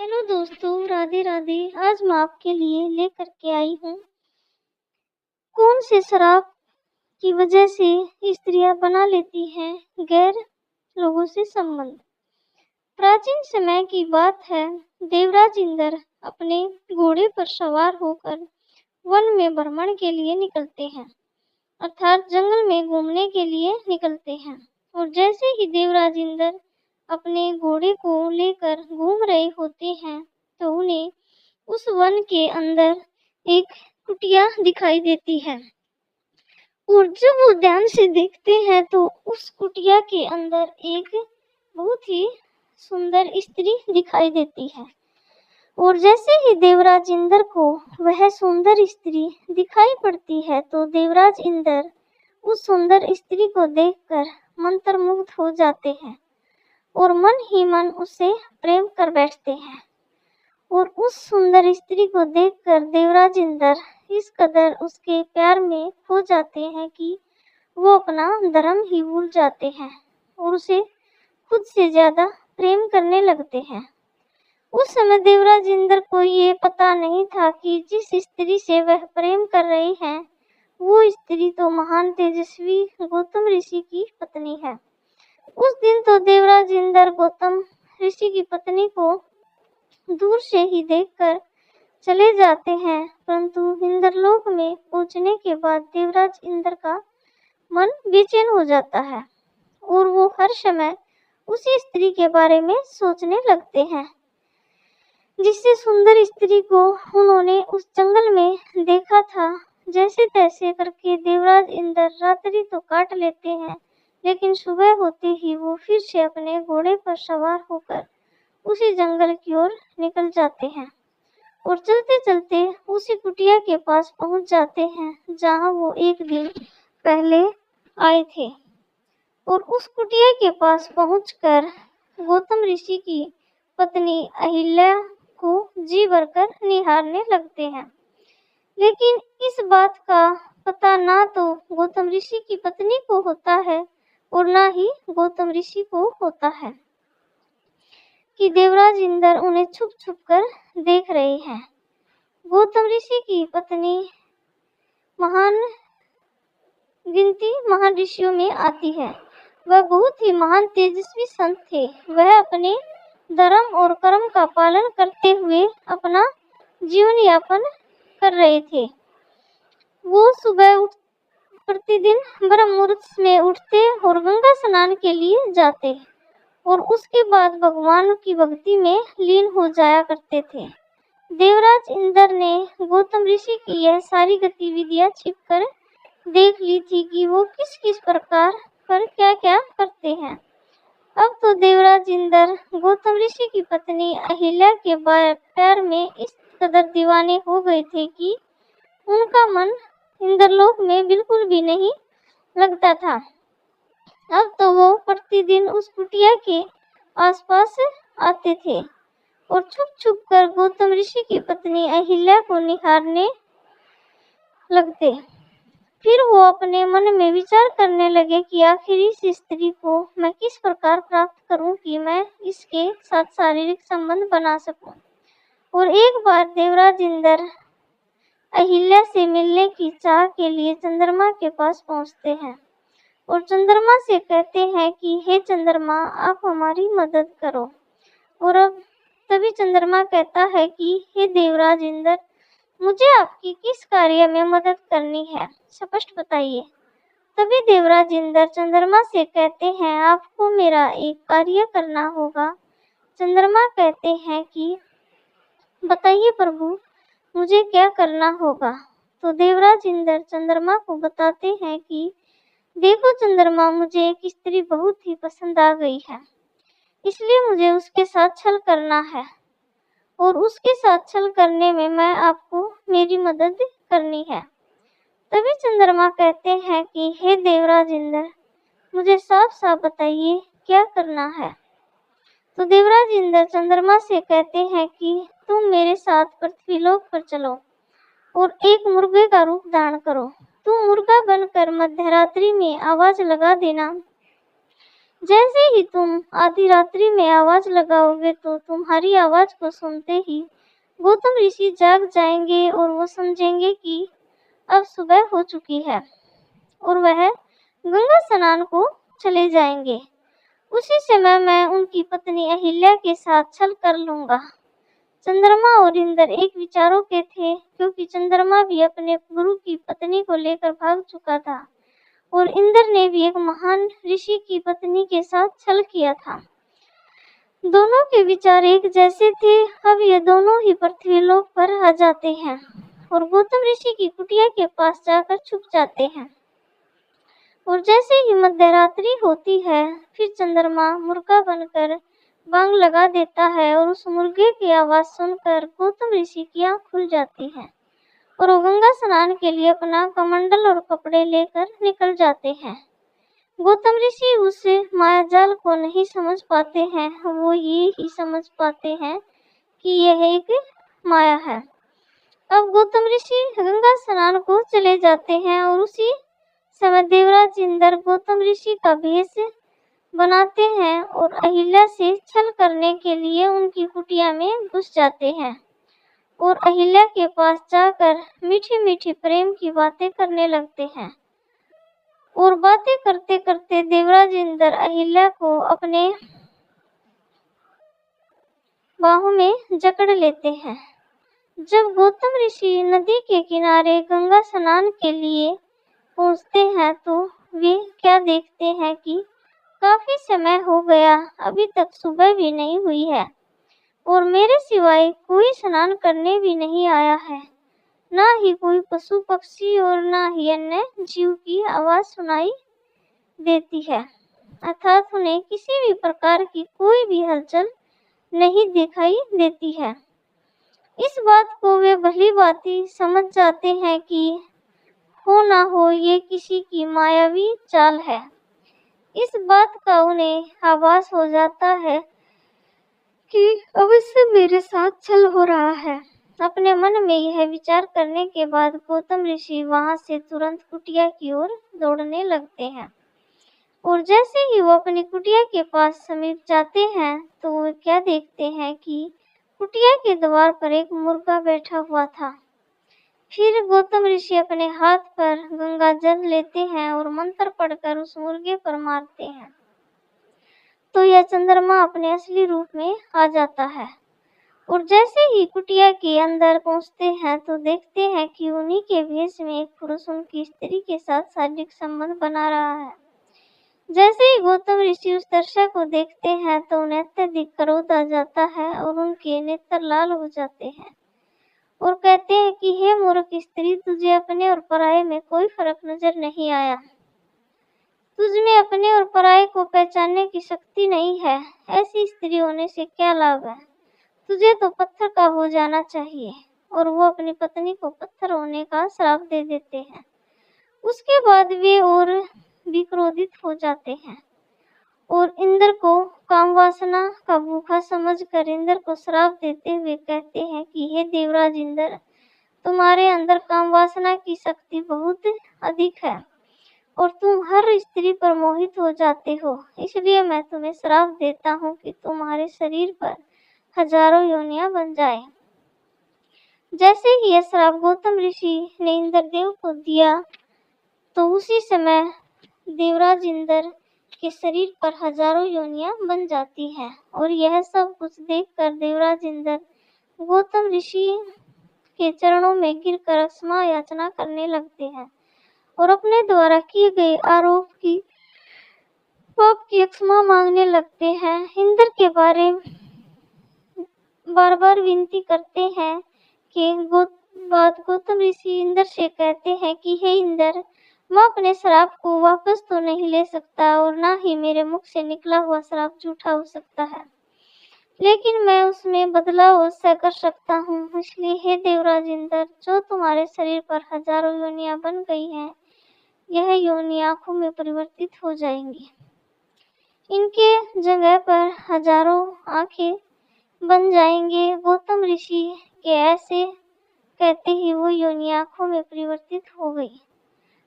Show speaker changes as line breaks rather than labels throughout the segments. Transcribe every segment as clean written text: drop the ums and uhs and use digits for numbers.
Hello दोस्तों, राधे राधे। आज मैं आपके लिए लेकर के आई हूँ कौन से शराब की वजह से स्त्रियां बना लेती हैं गैर लोगों से संबंध। प्राचीन समय की बात है। देवराज इंद्र अपने घोड़े पर सवार होकर वन में भ्रमण के लिए निकलते हैं, अर्थात जंगल में घूमने के लिए निकलते हैं। और जैसे ही देवराज इंद्र अपने घोड़े को लेकर घूम रहे होते हैं तो उन्हें उस वन के अंदर एक कुटिया दिखाई देती है। और जब वो ध्यान से देखते हैं तो उस कुटिया के अंदर एक बहुत ही सुंदर स्त्री दिखाई देती है। और जैसे ही देवराज इंद्र को वह सुंदर स्त्री दिखाई पड़ती है तो देवराज इंद्र उस सुंदर स्त्री को देखकर मंत्रमुग्ध हो जाते हैं और मन ही मन उससे प्रेम कर बैठते हैं। और उस सुंदर स्त्री को देखकर देवराज इंद्र इस कदर उसके प्यार में खो जाते हैं कि वो अपना धर्म ही भूल जाते हैं और उसे खुद से ज्यादा प्रेम करने लगते हैं। उस समय देवराज इंद्र को ये पता नहीं था कि जिस स्त्री से वह प्रेम कर रहे हैं वो स्त्री तो महान तेजस्वी गौतम ऋषि की पत्नी है। उस दिन तो देवराज इंद्र गौतम ऋषि की पत्नी को दूर से ही देखकर चले जाते हैं, परंतु इंद्रलोक में पहुंचने के बाद देवराज इंद्र का मन बेचैन हो जाता है और वो हर समय उसी स्त्री के बारे में सोचने लगते हैं जिससे सुंदर स्त्री को उन्होंने उस जंगल में देखा था। जैसे तैसे करके देवराज इंद्र रात्रि तो काट लेते हैं, लेकिन सुबह होते ही वो फिर से अपने घोड़े पर सवार होकर उसी जंगल की ओर निकल जाते हैं और चलते चलते उसी कुटिया के पास पहुंच जाते हैं जहां वो एक दिन पहले आए थे। और उस कुटिया के पास पहुंचकर गौतम ऋषि की पत्नी अहिल्या को जी भरकर निहारने लगते हैं, लेकिन इस बात का पता ना तो गौतम ऋषि की पत्नी को होता है और ना ही गौतम ऋषि को होता है कि देवराज इंद्र उन्हें छुप छुप कर देख रहे हैं। गौतम ऋषि की पत्नी महान ऋषियों में आती है। वह बहुत ही महान तेजस्वी संत थे। वह अपने धर्म और कर्म का पालन करते हुए अपना जीवन यापन कर रहे थे। वो सुबह प्रतिदिन ब्रह्म मुहूर्त में उठते और गंगा स्नान के लिए जाते और उसके बाद भगवान की भक्ति में लीन हो जाया करते थे। देवराज इंद्र ने गौतम ऋषि की यह सारी गतिविधियां छिपकर देख ली थी कि वो किस किस प्रकार पर क्या क्या करते हैं। अब तो देवराज इंद्र गौतम ऋषि की पत्नी अहिल्या के प्यार में इस कदर दीवाने हो गए थे कि उनका मन इंद्रलोक में बिल्कुल भी नहीं लगता था। अब तो वो प्रतिदिन उस कुटिया के आसपास आते थे और छुप छुप कर गौतम ऋषि की पत्नी अहिल्या को निहारने लगते। फिर वो अपने मन में विचार करने लगे कि आखिर इस स्त्री को मैं किस प्रकार प्राप्त करूं कि मैं इसके साथ शारीरिक संबंध बना सकूं। और एक बार देवराज इंद्र अहिल्या से मिलने की चाह के लिए चंद्रमा के पास पहुंचते हैं और चंद्रमा से कहते हैं कि हे चंद्रमा, आप हमारी मदद करो। और अब तभी चंद्रमा कहता है कि हे देवराज इंद्र, मुझे आपकी किस कार्य में मदद करनी है, स्पष्ट बताइए। तभी देवराज इंद्र चंद्रमा से कहते हैं, आपको मेरा एक कार्य करना होगा। चंद्रमा कहते हैं कि बताइए प्रभु, मुझे क्या करना होगा। तो देवराज इंद्र चंद्रमा को बताते हैं कि देखो चंद्रमा, मुझे एक स्त्री बहुत ही पसंद आ गई है, इसलिए मुझे उसके साथ छल करना है और उसके साथ छल करने में मैं आपको मेरी मदद करनी है। तभी चंद्रमा कहते हैं कि हे देवराज इंद्र, मुझे साफ साफ बताइए क्या करना है। तो देवराज इंद्र चंद्रमा से कहते हैं कि तुम मेरे साथ पृथ्वीलोक पर चलो और एक मुर्गे का रूप धारण करो। तुम मुर्गा बनकर मध्यरात्रि में आवाज लगा देना जैसे ही तुम आधी रात्रि में आवाज लगाओगे तो तुम्हारी आवाज को सुनते ही गौतम ऋषि जाग जाएंगे और वो समझेंगे कि अब सुबह हो चुकी है और वह गंगा स्नान को चले जाएंगे। उसी समय मैं उनकी पत्नी अहिल्या के साथ छल कर लूंगा। चंद्रमा और इंद्र एक विचारों के थे, क्योंकि चंद्रमा भी अपने गुरु की पत्नी को लेकर भाग चुका था और इंद्र ने भी एक महान ऋषि की पत्नी के साथ छल किया था। दोनों के विचार एक जैसे थे। अब ये दोनों ही पृथ्वीलोक पर आ जाते हैं और गौतम ऋषि की कुटिया के पास जाकर छुप जाते हैं। और जैसे ही मध्य रात्रि होती है, फिर चंद्रमा मुर्गा बनकर बांग लगा देता है और उस मुर्गे की आवाज सुनकर गौतम ऋषि की आंख खुल जाती है और वो गंगा स्नान के लिए अपना कमंडल और कपड़े लेकर निकल जाते हैं। गौतम ऋषि उस मायाजाल को नहीं समझ पाते हैं, वो ये ही समझ पाते हैं कि यह एक माया है। अब गौतम ऋषि गंगा स्नान को चले जाते हैं और उसी समय देवराज इंद्र गौतम ऋषि का भेष बनाते हैं और अहिल्या से छल करने के लिए उनकी कुटिया में घुस जाते हैं और अहिल्या के पास जाकर मीठी मीठी प्रेम की बातें करने लगते हैं। और बातें करते करते देवराज इंद्र अहिल्या को अपने बाहों में जकड़ लेते हैं। जब गौतम ऋषि नदी के किनारे गंगा स्नान के लिए पहुंचते हैं तो वे क्या देखते हैं कि काफी समय हो गया, अभी तक सुबह भी नहीं हुई है और मेरे सिवाय कोई स्नान करने भी नहीं आया है। ना ही कोई पशु पक्षी और ना ही अन्य जीव की आवाज सुनाई देती है, अर्थात उन्हें किसी भी प्रकार की कोई भी हलचल नहीं दिखाई देती है। इस बात को वे भली भांति समझ जाते हैं कि हो ना हो ये किसी की मायावी चाल है। इस बात का उन्हें आभास हो जाता है कि अवश्य मेरे साथ छल हो रहा है। अपने मन में यह विचार करने के बाद गौतम ऋषि वहां से तुरंत कुटिया की ओर दौड़ने लगते हैं और जैसे ही वो अपनी कुटिया के पास समीप जाते हैं तो वो क्या देखते हैं कि कुटिया के द्वार पर एक मुर्गा बैठा हुआ था। फिर गौतम ऋषि अपने हाथ पर गंगा जल लेते हैं और मंत्र पढ़कर उस मुर्गे पर मारते हैं तो यह चंद्रमा अपने असली रूप में आ जाता है। और जैसे ही कुटिया के अंदर पहुंचते हैं तो देखते हैं कि उन्हीं के भेष में एक पुरुष उनकी स्त्री के साथ शारीरिक संबंध बना रहा है। जैसे ही गौतम ऋषि उस दृश्य को देखते हैं तो उन्हें अत्यधिक क्रोध आ जाता है और उनके नेत्र लाल हो जाते हैं और कहते हैं कि हे मूर्ख स्त्री, तुझे अपने और पराये में कोई फर्क नजर नहीं आया। तुझ में अपने और पराये को पहचानने की शक्ति नहीं है। ऐसी स्त्री होने से क्या लाभ है? तुझे तो पत्थर का हो जाना चाहिए। और वो अपनी पत्नी को पत्थर होने का श्राप दे देते हैं। उसके बाद वे और भी क्रोधित हो जाते हैं और इंद्र को काम वासना का भूखा समझकर इंद्र को श्राप देते हुए कहते हैं कि हे देवराज इंद्र, तुम्हारे अंदर काम वासना की शक्ति बहुत अधिक है और तुम हर स्त्री पर मोहित हो जाते हो, इसलिए मैं तुम्हें श्राप देता हूँ कि तुम्हारे शरीर पर हजारों योनियां बन जाए। जैसे ही यह श्राप गौतम ऋषि ने इंद्रदेव को दिया तो उसी समय देवराज इंद्र के शरीर पर हजारों योनियां बन जाती हैं और यह सब कुछ देखकर देवराज इंद्र गौतम ऋषि के चरणों में गिरकर क्षमा याचना करने लगते हैं और अपने द्वारा किए गए आरोप की पाप की क्षमा मांगने लगते हैं। इंद्र के बारे बार बार विनती करते हैं कि गौतम ऋषि इंद्र से कहते हैं कि हे इंद्र, मैं अपने श्राप को वापस तो नहीं ले सकता और ना ही मेरे मुख से निकला हुआ श्राप झूठा हो सकता है, लेकिन मैं उसमें बदलाव अवश्य कर सकता हूँ। इसलिए हे देवराज इंद्र, जो तुम्हारे शरीर पर हजारों योनियां बन गई हैं, यह योनि आंखों में परिवर्तित हो जाएंगी। इनके जगह पर हजारों आंखें बन जाएंगे। गौतम ऋषि के ऐसे कहते ही वो योनि आंखों में परिवर्तित हो गई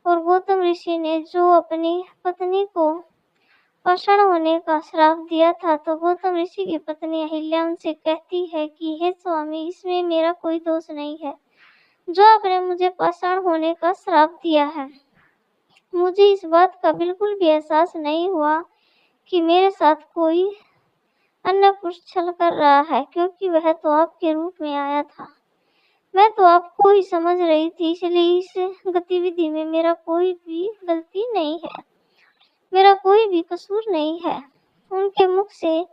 और गौतम ऋषि ने जो अपनी पत्नी को पाषाण होने का श्राप दिया था। तो गौतम ऋषि की पत्नी अहिल्या उनसे कहती है कि हे स्वामी, इसमें मेरा कोई दोष नहीं है जो आपने मुझे पाषाण होने का श्राप दिया है। मुझे इस बात का बिल्कुल भी एहसास नहीं हुआ कि मेरे साथ कोई अन्य पुरुष छल कर रहा है, क्योंकि वह तो आपके रूप में आया था। मैं तो आपको ही समझ रही थी, इसलिए इस गतिविधि में मेरा कोई भी गलती नहीं है, मेरा कोई भी कसूर नहीं है। उनके मुख से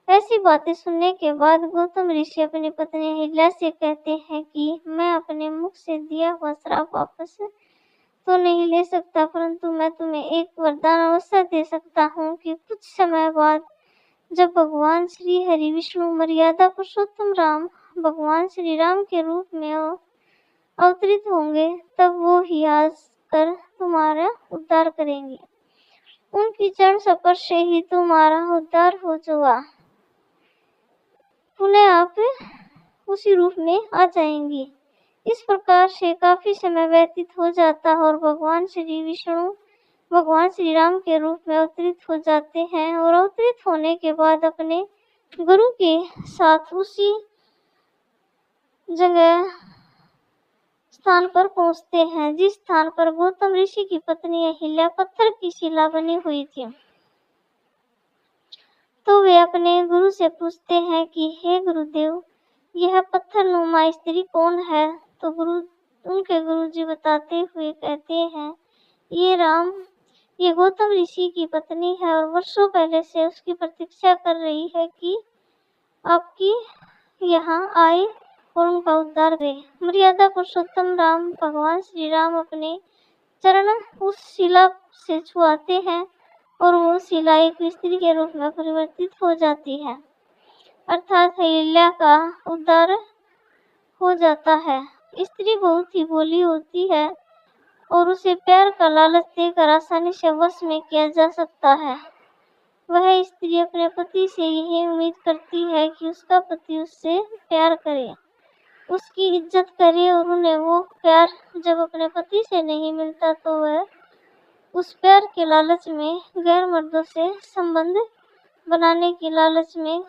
ऐसी बातें सुनने के बाद गौतम ऋषि अपनी पत्नी अहिल्या से कहते हैं कि मैं अपने मुख से दिया हुआ श्राप वापस तो नहीं ले सकता, परंतु मैं तुम्हें एक वरदान अवश्य दे सकता हूँ कि कुछ समय बाद जब भगवान श्री हरि विष्णु मर्यादा पुरुषोत्तम राम भगवान श्री राम के रूप में अवतरित होंगे, तब वो ही आकर तुम्हारा उद्धार करेंगे। उनकी चरण स्पर्श से ही तुम्हारा उद्धार हो जाएगा। पुनः आप उसी रूप में आ जाएंगी। इस प्रकार से काफी समय व्यतीत हो जाता और भगवान श्री विष्णु भगवान श्री राम के रूप में अवतरित हो जाते हैं और अवतरित होने के बाद अपने गुरु के साथ उसी जगह स्थान पर पहुंचते हैं जिस स्थान पर गौतम ऋषि की पत्नी अहिल्या पत्थर की शिला बनी हुई थी। तो वे अपने गुरु से पूछते हैं कि हे गुरुदेव, यह पत्थरनुमा स्त्री कौन है? तो उनके गुरुजी बताते हुए कहते हैं, ये गौतम ऋषि की पत्नी है और वर्षों पहले से उसकी प्रतीक्षा कर रही है कि आपकी यहाँ आए और उनका उद्धार करे। मर्यादा पुरुषोत्तम राम भगवान श्री राम अपने चरण उस शिला से छुआते हैं और वो शिला एक स्त्री के रूप में परिवर्तित हो जाती है, अर्थात अहिल्या का उद्धार हो जाता है। स्त्री बहुत ही भोली होती है और उसे प्यार का लालच देकर आसानी से वश में किया जा सकता है। वह स्त्री अपने पति से यही उम्मीद करती है कि उसका पति उससे प्यार करे, उसकी इज्जत करे, और उन्हें वो प्यार जब अपने पति से नहीं मिलता तो वह उस प्यार के लालच में गैर मर्दों से संबंध बनाने की लालच में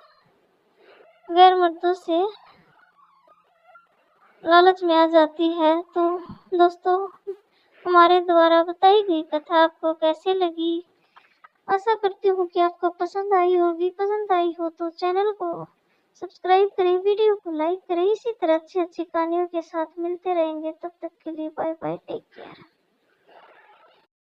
आ जाती है। तो दोस्तों, हमारे द्वारा बताई गई कथा आपको कैसे लगी? आशा करती हूँ कि आपको पसंद आई होगी। पसंद आई हो तो चैनल को सब्सक्राइब करें, वीडियो को लाइक करें। इसी तरह अच्छी अच्छी कहानियों के साथ मिलते रहेंगे। तब तक के लिए बाय बाय, टेक केयर।